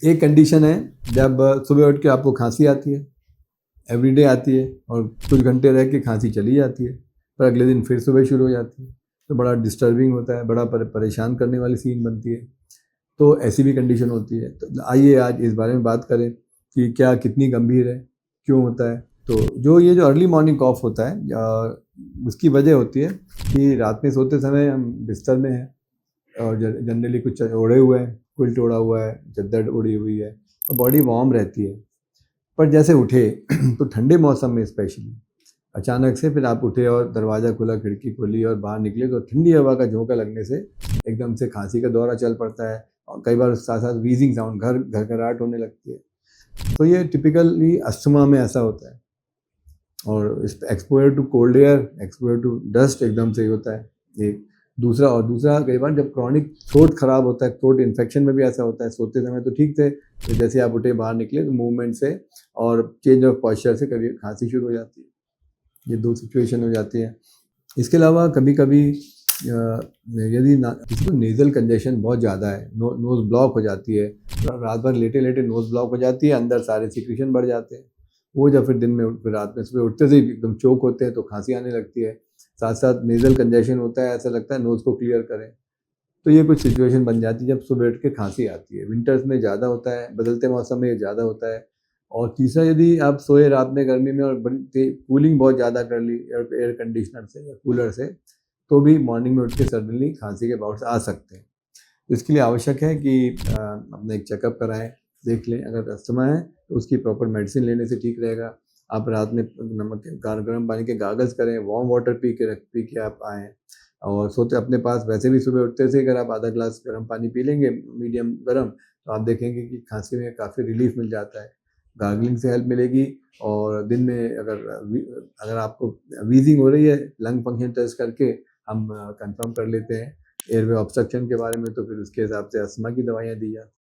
एक कंडीशन है, जब सुबह उठ के आपको खांसी आती है, एवरीडे आती है, और कुछ घंटे रह के खांसी चली जाती है, पर अगले दिन फिर सुबह शुरू हो जाती है, तो बड़ा डिस्टर्बिंग होता है, बड़ा परेशान करने वाली सीन बनती है। तो ऐसी भी कंडीशन होती है। तो आइए आज इस बारे में बात करें कि क्या कितनी गंभीर है, क्यों होता है। तो ये जो अर्ली मॉर्निंग कॉफ होता है, उसकी वजह होती है कि रात में सोते समय हम बिस्तर में हैं और जनरली कुछ ओढ़े हुए हैं, क्विल्ट ओढ़ा हुआ है, चादर ओढ़ी हुई है, और बॉडी वार्म रहती है। पर जैसे उठे तो ठंडे मौसम में स्पेशली अचानक से फिर आप उठे और दरवाज़ा खुला, खिड़की खोली और बाहर निकले, तो ठंडी हवा का झोंका लगने से एकदम से खांसी का दौरा चल पड़ता है, और कई बार साथ साथ वीजिंग साउंड, घरघराहट होने लगती है। तो ये टिपिकली अस्थमा में ऐसा होता है। और exposure to cold air, exposure to dust एकदम से ही होता है एक। दूसरा कई बार जब क्रॉनिक थ्रोट खराब होता है, थ्रोट इन्फेक्शन में भी ऐसा होता है। सोते समय तो ठीक थे, तो जैसे आप उठे बाहर निकले तो मूवमेंट से और चेंज ऑफ पॉस्चर से कभी खांसी शुरू हो जाती है। ये दो सिचुएशन हो जाती है। इसके अलावा कभी कभी यदि किसी को नेज़ल कंजेशन बहुत ज़्यादा है, नोज़ ब्लॉक हो जाती है, रात भर लेटे लेटे नोज़ ब्लॉक हो जाती है, अंदर सारे सिक्रीशन बढ़ जाते हैं, वो जब फिर दिन में फिर रात में सुबह उठते से ही एकदम चोक होते हैं, तो खांसी आने लगती है। साथ साथ नेज़ल कंजेशन होता है, ऐसा लगता है नोज़ को क्लियर करें। तो ये कुछ सिचुएशन बन जाती है जब सुबह उठ के खांसी आती है। विंटर्स में ज़्यादा होता है, बदलते मौसम में ये ज़्यादा होता है। और तीसरा, यदि आप सोए रात में गर्मी में और बड़ी कूलिंग बहुत ज़्यादा कर ली एयर कंडीशनर से या कूलर से, तो भी मॉर्निंग में उठ के सडनली खांसी के बाउट्स आ सकते हैं। तो इसके लिए आवश्यक है कि अपना एक चेकअप कराएं, देख लें। अगर अस्थमा है तो उसकी प्रॉपर मेडिसिन लेने से ठीक रहेगा। आप रात में नमक गर्म पानी के गागल्स करें, वार्म वाटर पी के आप आएँ। और सोते अपने पास वैसे भी सुबह उठते से अगर आप आधा ग्लास गर्म पानी पी लेंगे, मीडियम गर्म, तो आप देखेंगे कि खांसी में काफ़ी रिलीफ मिल जाता है। गार्गलिंग से हेल्प मिलेगी। और दिन में अगर आपको वीजिंग हो रही है, लंग फंक्शन टेस्ट करके हम कंफर्म कर लेते हैं एयरवे ऑब्स्ट्रक्शन के बारे में, तो फिर उसके हिसाब से अस्थमा की दवाइयाँ दी जाती हैं।